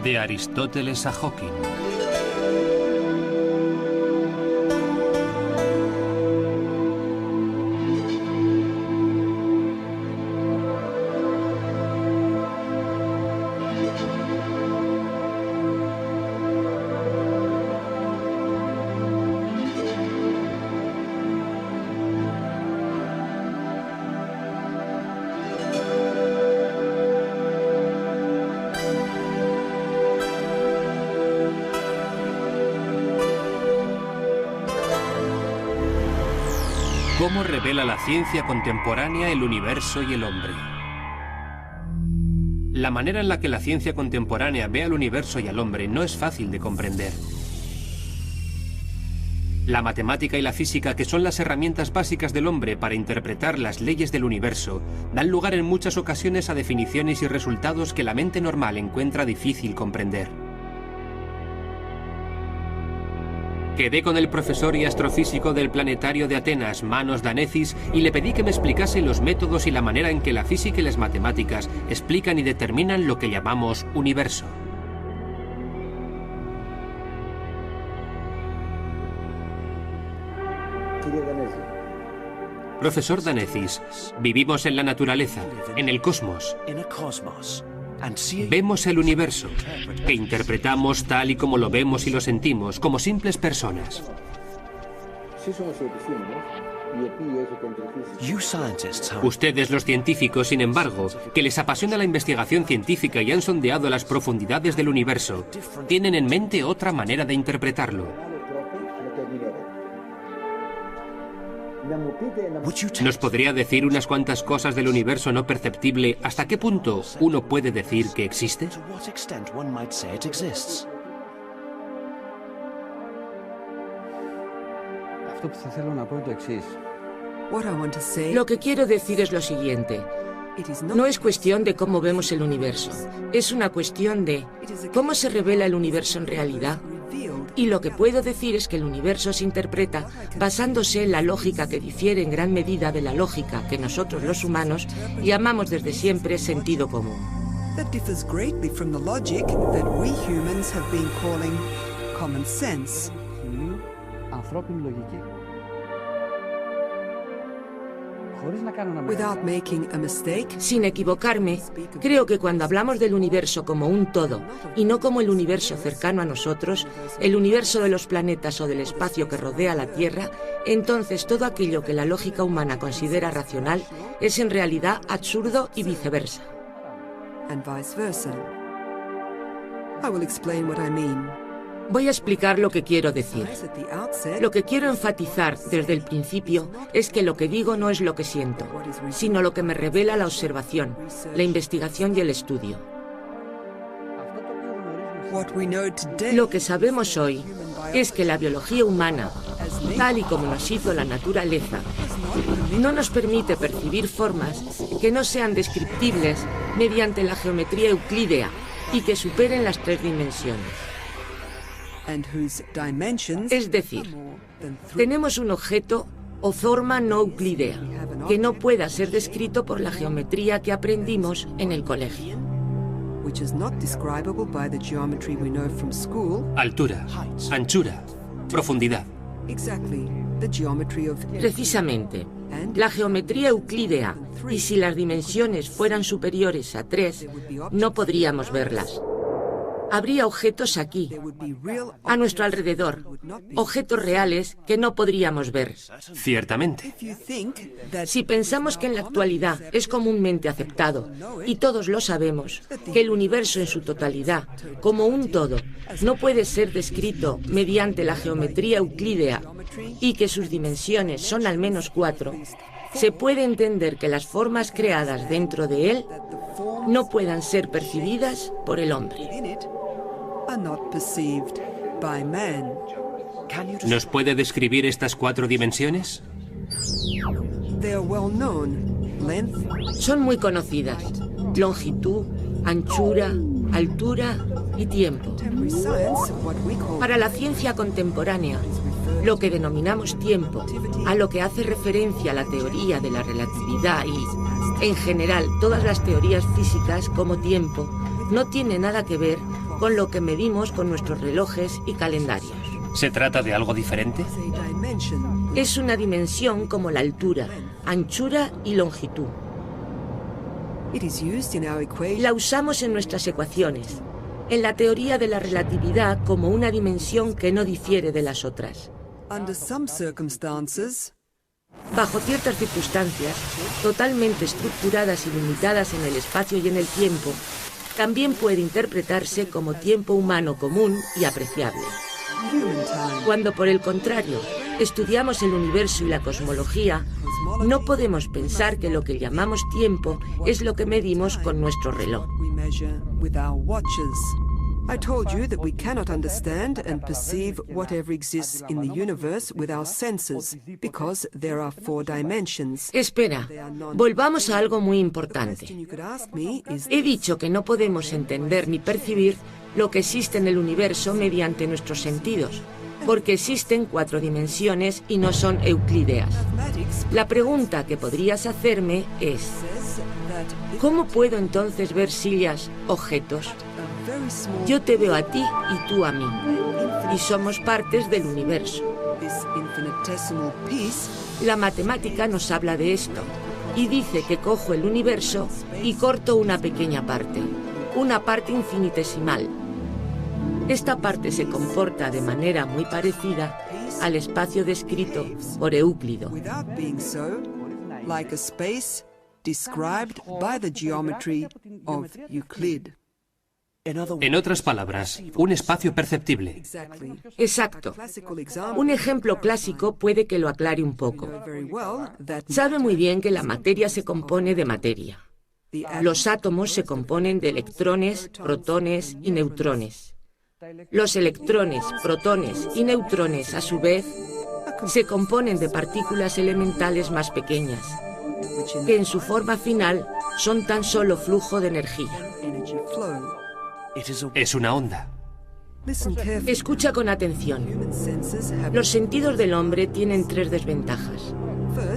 De Aristóteles a Hawking. ¿Cómo revela la ciencia contemporánea el universo y el hombre? La manera en la que la ciencia contemporánea ve al universo y al hombre no es fácil de comprender. La matemática y la física, que son las herramientas básicas del hombre para interpretar las leyes del universo, dan lugar en muchas ocasiones a definiciones y resultados que la mente normal encuentra difícil comprender. Quedé con el profesor y astrofísico del planetario de Atenas, Manos Danecis, y le pedí que me explicase los métodos y la manera en que la física y las matemáticas explican y determinan lo que llamamos universo. Profesor Danecis, vivimos en la naturaleza, en el cosmos. Vemos el universo, que interpretamos tal y como lo vemos y lo sentimos, como simples personas. Ustedes, los científicos, sin embargo, que les apasiona la investigación científica y han sondeado las profundidades del universo, tienen en mente otra manera de interpretarlo. ¿Nos podría decir unas cuantas cosas del universo no perceptible? ¿Hasta qué punto uno puede decir que existe? Lo que quiero decir es lo siguiente. No es cuestión de cómo vemos el universo. Es una cuestión de cómo se revela el universo en realidad. Y lo que puedo decir es que el universo se interpreta basándose en la lógica que difiere en gran medida de la lógica que nosotros los humanos llamamos desde siempre sentido común. Sin equivocarme, creo que cuando hablamos del universo como un todo y no como el universo cercano a nosotros, el universo de los planetas o del espacio que rodea la Tierra, entonces todo aquello que la lógica humana considera racional es en realidad absurdo y viceversa. Voy a explicar lo que quiero decir. Lo que quiero enfatizar desde el principio es que lo que digo no es lo que siento, sino lo que me revela la observación, la investigación y el estudio. Lo que sabemos hoy es que la biología humana, tal y como nos hizo la naturaleza, no nos permite percibir formas que no sean descriptibles mediante la geometría euclídea y que superen las 3 dimensiones. Es decir, tenemos un objeto o forma no euclídea que no pueda ser descrito por la geometría que aprendimos en el colegio. Altura, anchura, profundidad. Precisamente, la geometría euclídea, y si las dimensiones fueran superiores a 3, no podríamos verlas. Habría objetos aquí, a nuestro alrededor, objetos reales que no podríamos ver. Ciertamente. Si pensamos que en la actualidad es comúnmente aceptado, y todos lo sabemos, que el universo en su totalidad, como un todo, no puede ser descrito mediante la geometría euclídea y que sus dimensiones son al menos 4, se puede entender que las formas creadas dentro de él no puedan ser percibidas por el hombre. ¿Nos puede describir estas 4 dimensiones? Son muy conocidas: longitud, anchura, altura y tiempo. Para la ciencia contemporánea, lo que denominamos tiempo, a lo que hace referencia la teoría de la relatividad y, en general, todas las teorías físicas como tiempo, no tiene nada que ver con lo que medimos con nuestros relojes y calendarios. ¿Se trata de algo diferente? Es una dimensión como la altura, anchura y longitud. La usamos en nuestras ecuaciones, en la teoría de la relatividad como una dimensión que no difiere de las otras. Bajo ciertas circunstancias, totalmente estructuradas y limitadas en el espacio y en el tiempo, también puede interpretarse como tiempo humano común y apreciable. Cuando, por el contrario, estudiamos el universo y la cosmología, no podemos pensar que lo que llamamos tiempo es lo que medimos con nuestro reloj. I told you that we cannot understand and perceive whatever exists in the universe with our senses, because there are 4 dimensions. Espera, volvamos a algo muy importante. He dicho que no podemos entender ni percibir lo que existe en el universo mediante nuestros sentidos, porque existen 4 dimensiones y no son euclídeas. La pregunta que podrías hacerme es, ¿cómo puedo entonces ver sillas, objetos? Yo te veo a ti y tú a mí, y somos partes del universo. La matemática nos habla de esto, y dice que cojo el universo y corto una pequeña parte infinitesimal. Esta parte se comporta de manera muy parecida al espacio descrito por Euclido. En otras palabras, un espacio perceptible. Exacto. Un ejemplo clásico puede que lo aclare un poco. Sabe muy bien que la materia se compone de materia. Los átomos se componen de electrones, protones y neutrones. Los electrones, protones y neutrones, a su vez, se componen de partículas elementales más pequeñas, que en su forma final son tan solo flujo de energía. Es una onda. Escucha con atención. Los sentidos del hombre tienen 3 desventajas.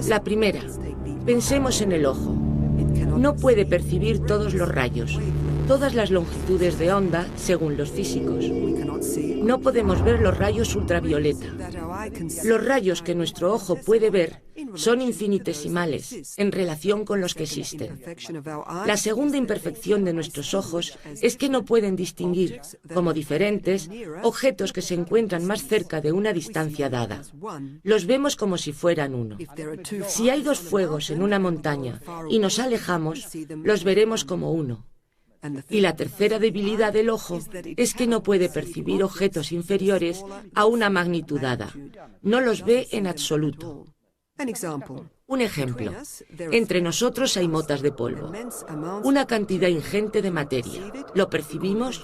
La primera, pensemos en el ojo. No puede percibir todos los rayos, todas las longitudes de onda según los físicos. No podemos ver los rayos ultravioleta. Los rayos que nuestro ojo puede ver son infinitesimales en relación con los que existen. La segunda imperfección de nuestros ojos es que no pueden distinguir, como diferentes, objetos que se encuentran más cerca de una distancia dada. Los vemos como si fueran uno. Si hay 2 fuegos en una montaña y nos alejamos, los veremos como uno. Y la tercera debilidad del ojo es que no puede percibir objetos inferiores a una magnitud dada. No los ve en absoluto. Un ejemplo. Entre nosotros hay motas de polvo. Una cantidad ingente de materia. ¿Lo percibimos?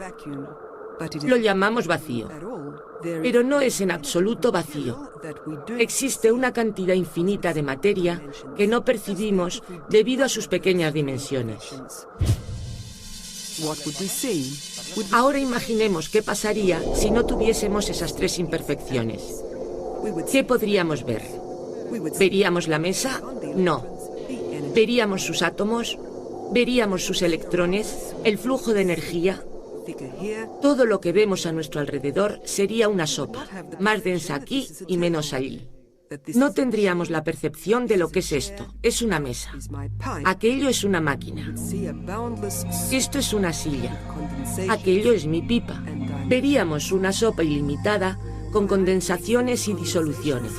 Lo llamamos vacío. Pero no es en absoluto vacío. Existe una cantidad infinita de materia que no percibimos debido a sus pequeñas dimensiones. Ahora imaginemos qué pasaría si no tuviésemos esas 3 imperfecciones. ¿Qué podríamos ver? ¿Veríamos la mesa? No. ¿Veríamos sus átomos? ¿Veríamos sus electrones? ¿El flujo de energía? Todo lo que vemos a nuestro alrededor sería una sopa, más densa aquí y menos allí. No tendríamos la percepción de lo que es esto. Es una mesa. Aquello es una máquina. Esto es una silla. Aquello es mi pipa. Veríamos una sopa ilimitada con condensaciones y disoluciones.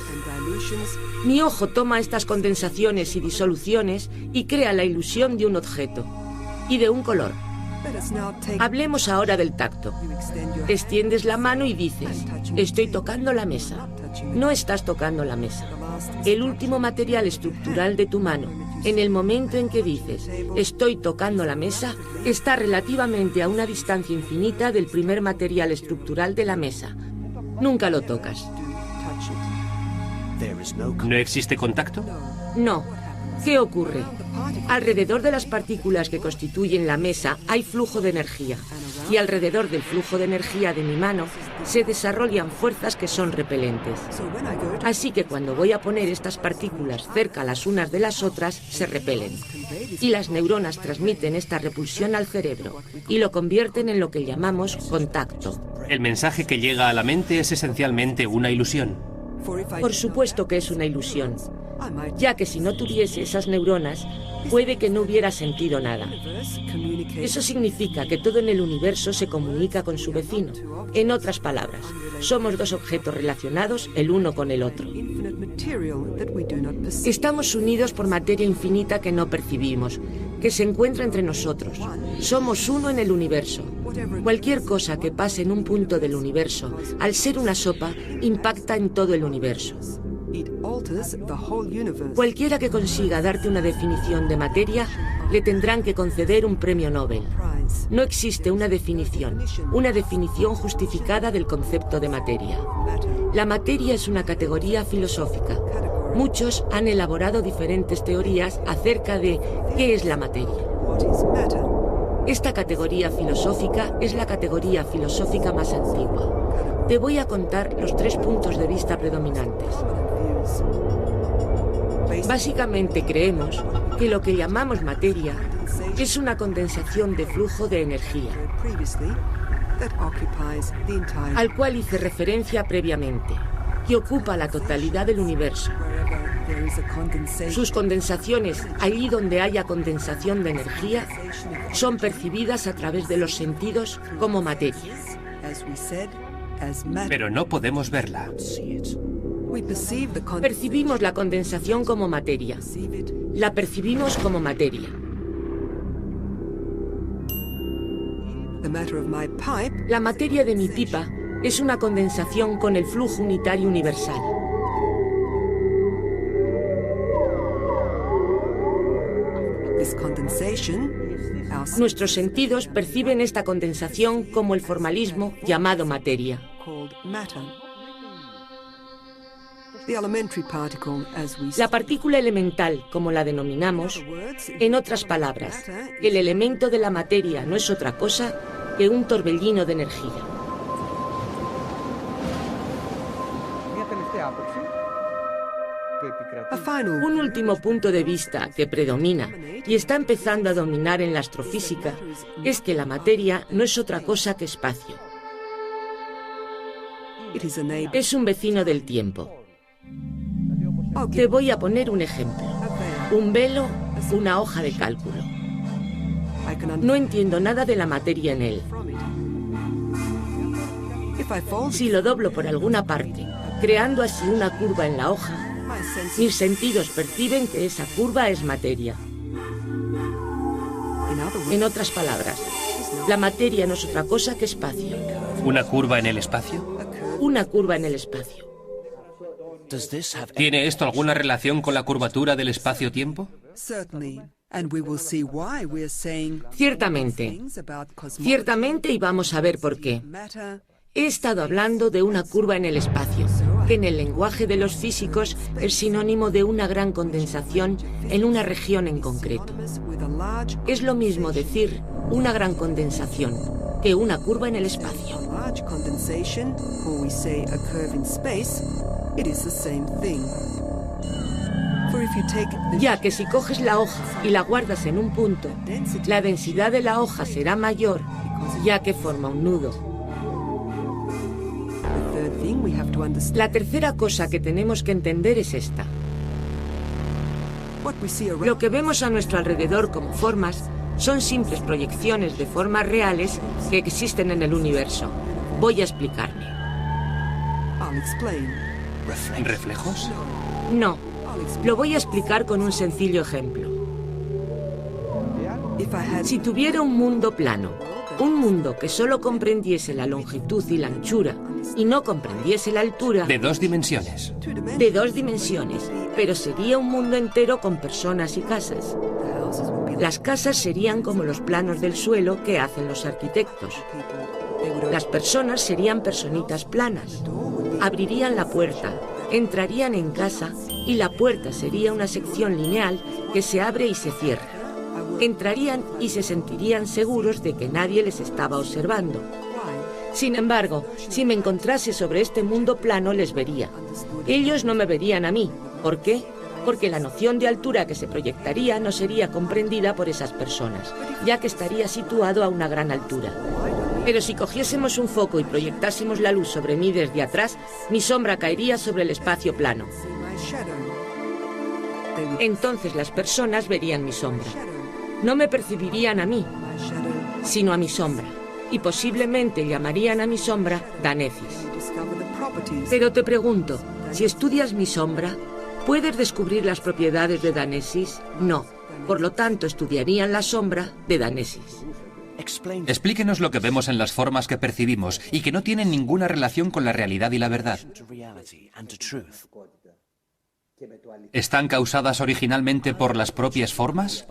Mi ojo toma estas condensaciones y disoluciones y crea la ilusión de un objeto y de un color. Hablemos ahora del tacto. Extiendes la mano y dices, estoy tocando la mesa. No estás tocando la mesa. El último material estructural de tu mano, en el momento en que dices, estoy tocando la mesa, está relativamente a una distancia infinita del primer material estructural de la mesa. Nunca lo tocas. ¿No existe contacto? No. ¿Qué ocurre? Alrededor de las partículas que constituyen la mesa hay flujo de energía. Y alrededor del flujo de energía de mi mano se desarrollan fuerzas que son repelentes. Así que cuando voy a poner estas partículas cerca las unas de las otras, se repelen. Y las neuronas transmiten esta repulsión al cerebro y lo convierten en lo que llamamos contacto. El mensaje que llega a la mente es esencialmente una ilusión. Por supuesto que es una ilusión, ya que si no tuviese esas neuronas, puede que no hubiera sentido nada. Eso significa que todo en el universo se comunica con su vecino. En otras palabras, somos dos objetos relacionados el uno con el otro. Estamos unidos por materia infinita que no percibimos, que se encuentra entre nosotros. Somos uno en el universo. Cualquier cosa que pase en un punto del universo, al ser una sopa, impacta en todo el universo. Cualquiera que consiga darte una definición de materia, le tendrán que conceder un premio Nobel. No existe una definición justificada del concepto de materia. La materia es una categoría filosófica. Muchos han elaborado diferentes teorías acerca de qué es la materia. Esta categoría filosófica es la categoría filosófica más antigua. Te voy a contar los 3 puntos de vista predominantes. Básicamente creemos que lo que llamamos materia es una condensación de flujo de energía, al cual hice referencia previamente, que ocupa la totalidad del universo. Sus condensaciones, allí donde haya condensación de energía, son percibidas a través de los sentidos como materia. Pero no podemos verla. Percibimos la condensación como materia. La percibimos como materia. La materia de mi pipa es una condensación con el flujo unitario universal. Nuestros sentidos perciben esta condensación como el formalismo llamado materia. La partícula elemental, como la denominamos, en otras palabras, el elemento de la materia no es otra cosa que un torbellino de energía. Un último punto de vista que predomina y está empezando a dominar en la astrofísica es que la materia no es otra cosa que espacio. Es un vecino del tiempo. Te voy a poner un ejemplo. Un velo, una hoja de cálculo. No entiendo nada de la materia en él. Si lo doblo por alguna parte, creando así una curva en la hoja, mis sentidos perciben que esa curva es materia. En otras palabras, la materia no es otra cosa que espacio. ¿Una curva en el espacio? Una curva en el espacio. ¿Tiene esto alguna relación con la curvatura del espacio-tiempo? Ciertamente. Ciertamente, y vamos a ver por qué. He estado hablando de una curva en el espacio, que en el lenguaje de los físicos es sinónimo de una gran condensación en una región en concreto. Es lo mismo decir una gran condensación que una curva en el espacio. Ya que si coges la hoja y la guardas en un punto, la densidad de la hoja será mayor, ya que forma un nudo. La tercera cosa que tenemos que entender es esta. Lo que vemos a nuestro alrededor como formas son simples proyecciones de formas reales que existen en el universo. Voy a explicarme. ¿Reflejos? No, lo voy a explicar con un sencillo ejemplo. Si tuviera un mundo plano, un mundo que solo comprendiese la longitud y la anchura y no comprendiese la altura... De 2 dimensiones. De 2 dimensiones, pero sería un mundo entero con personas y casas. Las casas serían como los planos del suelo que hacen los arquitectos. Las personas serían personitas planas. Abrirían la puerta, entrarían en casa y la puerta sería una sección lineal que se abre y se cierra. Entrarían y se sentirían seguros de que nadie les estaba observando. Sin embargo, si me encontrase sobre este mundo plano, les vería. Ellos no me verían a mí. ¿Por qué? Porque la noción de altura que se proyectaría no sería comprendida por esas personas, ya que estaría situado a una gran altura. Pero si cogiésemos un foco y proyectásemos la luz sobre mí desde atrás, mi sombra caería sobre el espacio plano. Entonces las personas verían mi sombra. No me percibirían a mí, sino a mi sombra. Y posiblemente llamarían a mi sombra Danesis. Pero te pregunto, si estudias mi sombra, ¿puedes descubrir las propiedades de Danesis? No. Por lo tanto, estudiarían la sombra de Danesis. Explíquenos lo que vemos en las formas que percibimos y que no tienen ninguna relación con la realidad y la verdad. ¿Están causadas originalmente por las propias formas?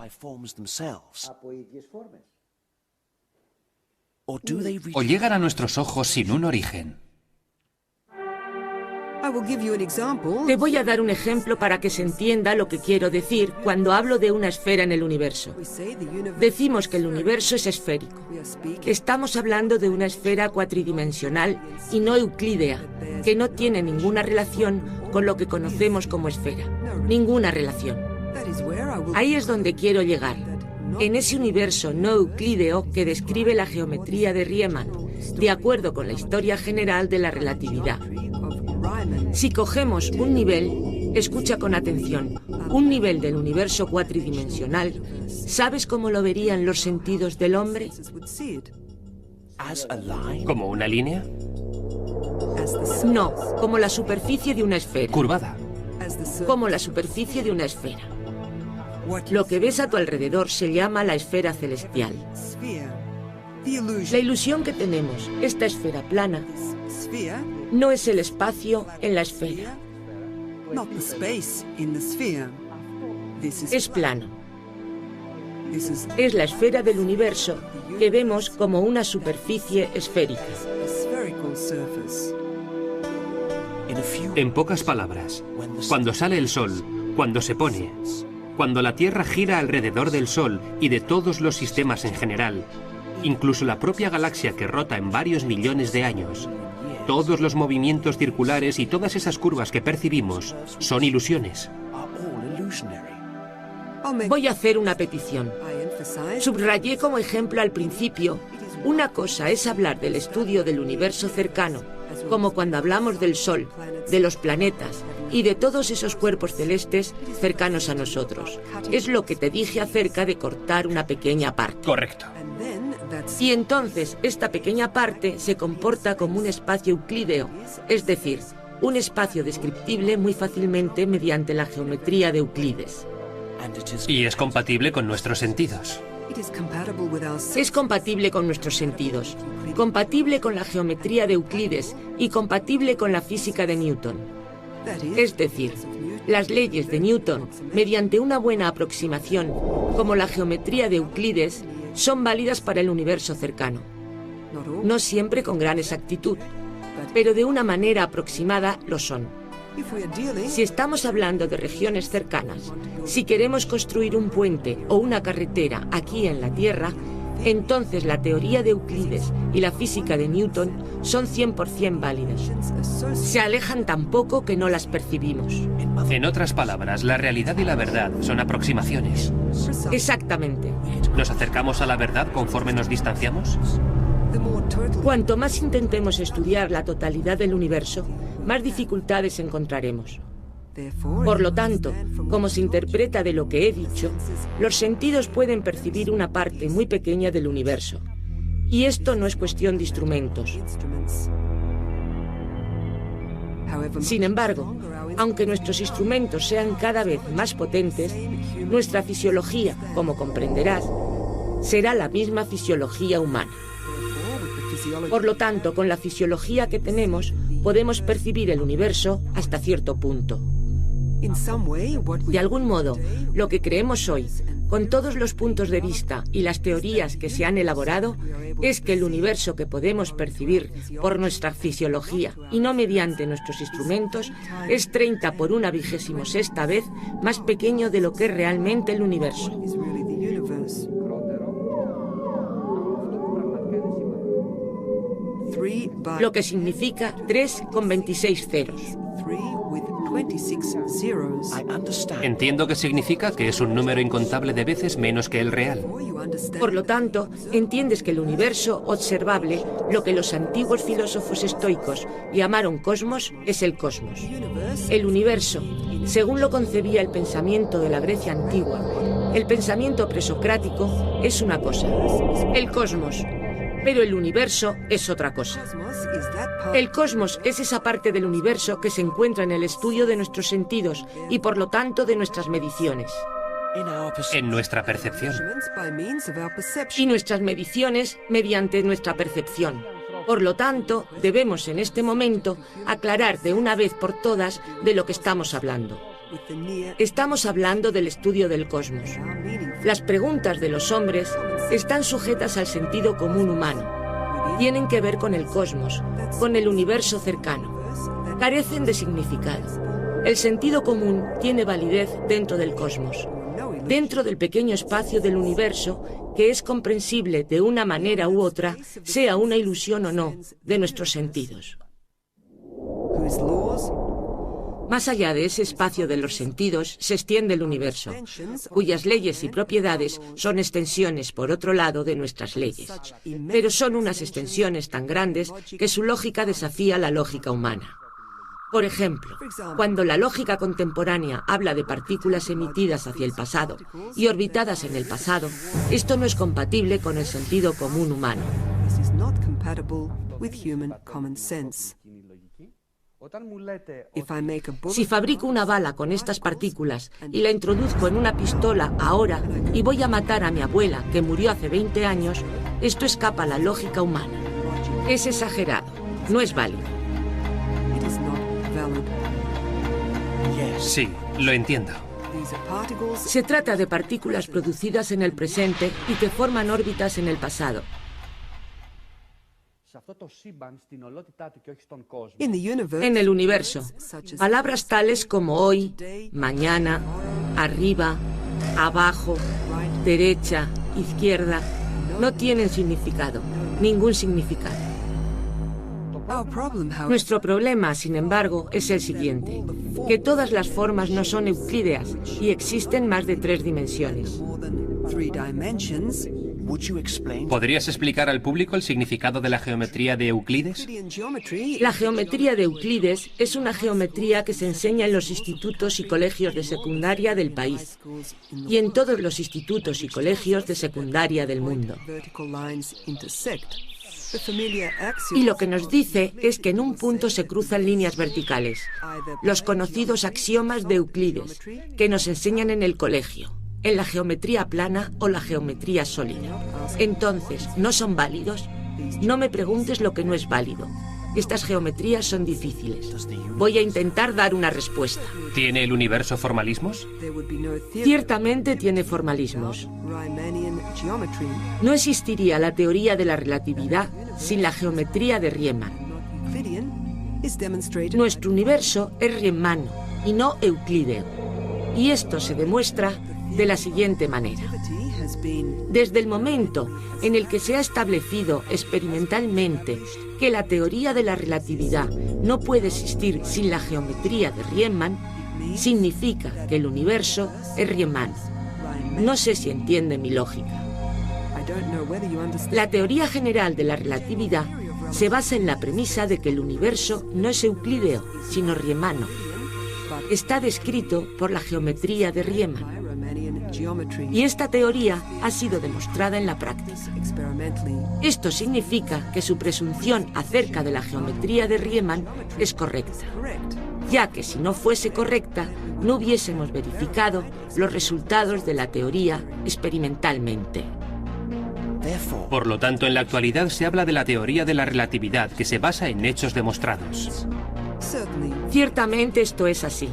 ¿O llegan a nuestros ojos sin un origen? Te voy a dar un ejemplo para que se entienda lo que quiero decir cuando hablo de una esfera en el universo. Decimos que el universo es esférico. Estamos hablando de una esfera cuatridimensional y no euclídea, que no tiene ninguna relación con lo que conocemos como esfera. Ninguna relación. Ahí es donde quiero llegar. En ese universo no euclídeo que describe la geometría de Riemann, de acuerdo con la historia general de la relatividad. Si cogemos un nivel, escucha con atención, un nivel del universo cuatridimensional, ¿sabes cómo lo verían los sentidos del hombre? ¿Como una línea? No, como la superficie de una esfera. Curvada. Como la superficie de una esfera. Lo que ves a tu alrededor se llama la esfera celestial. La ilusión que tenemos, esta esfera plana, no es el espacio en la esfera. Es plano. Es la esfera del universo que vemos como una superficie esférica. En pocas palabras, cuando sale el sol, cuando se pone, cuando la Tierra gira alrededor del Sol y de todos los sistemas en general, incluso la propia galaxia que rota en varios millones de años, todos los movimientos circulares y todas esas curvas que percibimos son ilusiones. Voy a hacer una petición. Subrayé como ejemplo al principio, una cosa es hablar del estudio del universo cercano, como cuando hablamos del Sol, de los planetas y de todos esos cuerpos celestes cercanos a nosotros. Es lo que te dije acerca de cortar una pequeña parte. Correcto. Y entonces esta pequeña parte se comporta como un espacio euclídeo, es decir, un espacio descriptible muy fácilmente mediante la geometría de Euclides. Y es compatible con nuestros sentidos. Es compatible con nuestros sentidos, compatible con la geometría de Euclides y compatible con la física de Newton. Es decir, las leyes de Newton, mediante una buena aproximación, como la geometría de Euclides, son válidas para el universo cercano. No siempre con gran exactitud, pero de una manera aproximada lo son. Si estamos hablando de regiones cercanas, si queremos construir un puente o una carretera aquí en la Tierra, entonces la teoría de Euclides y la física de Newton son 100% válidas. Se alejan tan poco que no las percibimos. En otras palabras, la realidad y la verdad son aproximaciones. Exactamente. ¿Nos acercamos a la verdad conforme nos distanciamos? Cuanto más intentemos estudiar la totalidad del universo, más dificultades encontraremos. Por lo tanto, como se interpreta de lo que he dicho, los sentidos pueden percibir una parte muy pequeña del universo. Y esto no es cuestión de instrumentos. Sin embargo, aunque nuestros instrumentos sean cada vez más potentes, nuestra fisiología, como comprenderás, será la misma fisiología humana. Por lo tanto, con la fisiología que tenemos, podemos percibir el universo hasta cierto punto. De algún modo, lo que creemos hoy, con todos los puntos de vista y las teorías que se han elaborado, es que el universo que podemos percibir por nuestra fisiología y no mediante nuestros instrumentos es 30 por 1/26 vez más pequeño de lo que es realmente el universo. lo que significa 3 con 26 ceros. Entiendo que significa que es un número incontable de veces menos que el real. Por lo tanto, entiendes que el universo observable, lo que los antiguos filósofos estoicos llamaron cosmos, es el cosmos. El universo, según lo concebía el pensamiento de la Grecia antigua, el pensamiento presocrático, es una cosa, el cosmos, pero el universo es otra cosa. El cosmos es esa parte del universo que se encuentra en el estudio de nuestros sentidos y por lo tanto de nuestras mediciones. En nuestra percepción. Y nuestras mediciones mediante nuestra percepción. Por lo tanto, debemos en este momento aclarar de una vez por todas de lo que estamos hablando. Estamos hablando del estudio del cosmos. Las preguntas de los hombres están sujetas al sentido común humano. Tienen que ver con el cosmos, con el universo cercano. Carecen de significado. El sentido común tiene validez dentro del cosmos, dentro del pequeño espacio del universo que es comprensible de una manera u otra, sea una ilusión o no, de nuestros sentidos. Más allá de ese espacio de los sentidos se extiende el universo, cuyas leyes y propiedades son extensiones, por otro lado, de nuestras leyes. Pero son unas extensiones tan grandes que su lógica desafía la lógica humana. Por ejemplo, cuando la lógica contemporánea habla de partículas emitidas hacia el pasado y orbitadas en el pasado, esto no es compatible con el sentido común humano. Si fabrico una bala con estas partículas y la introduzco en una pistola ahora y voy a matar a mi abuela que murió hace 20 años, esto escapa a la lógica humana. Es exagerado, no es válido. Sí, lo entiendo. Se trata de partículas producidas en el presente y que forman órbitas en el pasado. En el universo, palabras tales como hoy, mañana, arriba, abajo, derecha, izquierda, no tienen significado, ningún significado. Nuestro problema, sin embargo, es el siguiente, que todas las formas no son euclídeas y existen más de 3 dimensiones. ¿Podrías explicar al público el significado de la geometría de Euclides? La geometría de Euclides es una geometría que se enseña en los institutos y colegios de secundaria del país y en todos los institutos y colegios de secundaria del mundo. Y lo que nos dice es que en un punto se cruzan líneas verticales, los conocidos axiomas de Euclides, que nos enseñan en el colegio, en la geometría plana o la geometría sólida. Entonces, ¿no son válidos? No me preguntes lo que no es válido. Estas geometrías son difíciles. Voy a intentar dar una respuesta. ¿Tiene el universo formalismos? Ciertamente tiene formalismos. No existiría la teoría de la relatividad sin la geometría de Riemann. Nuestro universo es riemanno y no euclídeo. Y esto se demuestra de la siguiente manera. Desde el momento en el que se ha establecido experimentalmente que la teoría de la relatividad no puede existir sin la geometría de Riemann, significa que el universo es riemanno. No sé si entiende mi lógica. La teoría general de la relatividad se basa en la premisa de que el universo no es euclídeo, sino riemanno. Está descrito por la geometría de Riemann. Y esta teoría ha sido demostrada en la práctica. Esto significa que su presunción acerca de la geometría de Riemann es correcta, ya que si no fuese correcta, no hubiésemos verificado los resultados de la teoría experimentalmente. Por lo tanto, en la actualidad se habla de la teoría de la relatividad, que se basa en hechos demostrados. Ciertamente esto es así.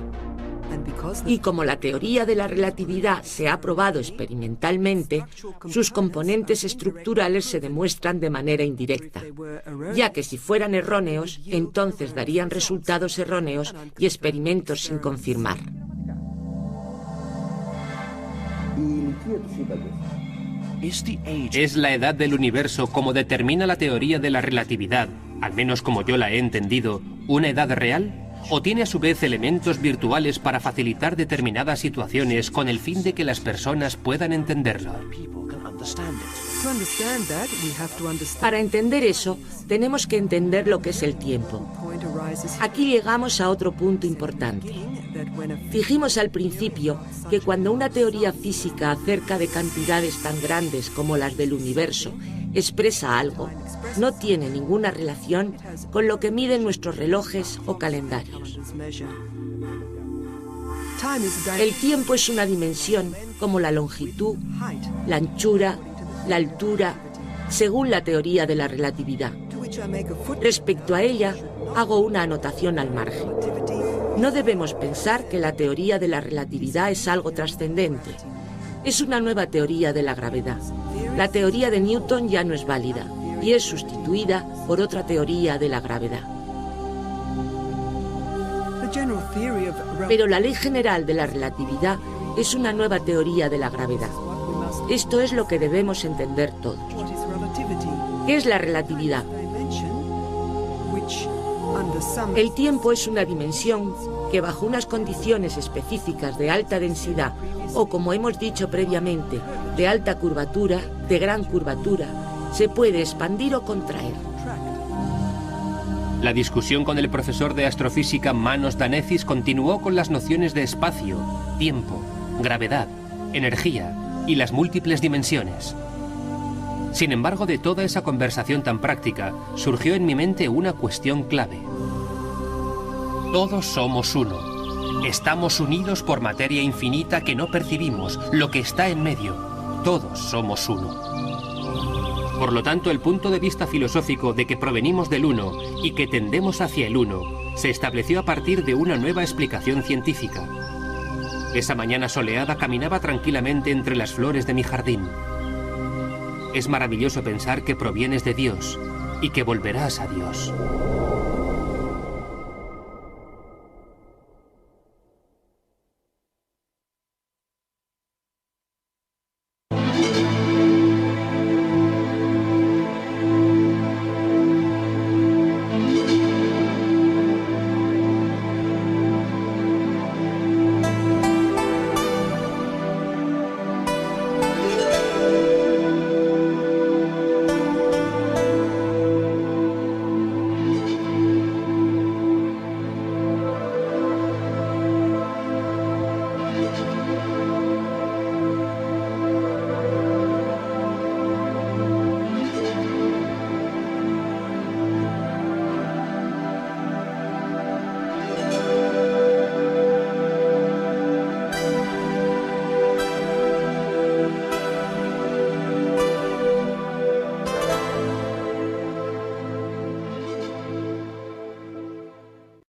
Y como la teoría de la relatividad se ha probado experimentalmente, sus componentes estructurales se demuestran de manera indirecta, ya que si fueran erróneos, entonces darían resultados erróneos y experimentos sin confirmar. ¿Es la edad del universo como determina la teoría de la relatividad al menos como yo la he entendido, una edad real? ¿O tiene a su vez elementos virtuales para facilitar determinadas situaciones con el fin de que las personas puedan entenderlo? Para entender eso, tenemos que entender lo que es el tiempo. Aquí llegamos a otro punto importante. Dijimos al principio que cuando una teoría física acerca de cantidades tan grandes como las del universo expresa algo, no tiene ninguna relación con lo que miden nuestros relojes o calendarios. El tiempo es una dimensión como la longitud, la anchura, la altura, según la teoría de la relatividad. Respecto a ella, hago una anotación al margen. No debemos pensar que la teoría de la relatividad es algo trascendente. Es una nueva teoría de la gravedad. La teoría de Newton ya no es válida y es sustituida por otra teoría de la gravedad. Pero la ley general de la relatividad es una nueva teoría de la gravedad. Esto es lo que debemos entender todos. ¿Qué es la relatividad? El tiempo es una dimensión que bajo unas condiciones específicas de alta densidad o, como hemos dicho previamente, de alta curvatura, de gran curvatura, se puede expandir o contraer. La discusión con el profesor de astrofísica Manos Danezis continuó con las nociones de espacio, tiempo, gravedad, energía y las múltiples dimensiones. Sin embargo, de toda esa conversación tan práctica, surgió en mi mente una cuestión clave. Todos somos uno. Estamos unidos por materia infinita que no percibimos, lo que está en medio. Todos somos uno. Por lo tanto, el punto de vista filosófico de que provenimos del uno y que tendemos hacia el uno se estableció a partir de una nueva explicación científica. Esa mañana soleada caminaba tranquilamente entre las flores de mi jardín. Es maravilloso pensar que provienes de Dios y que volverás a Dios.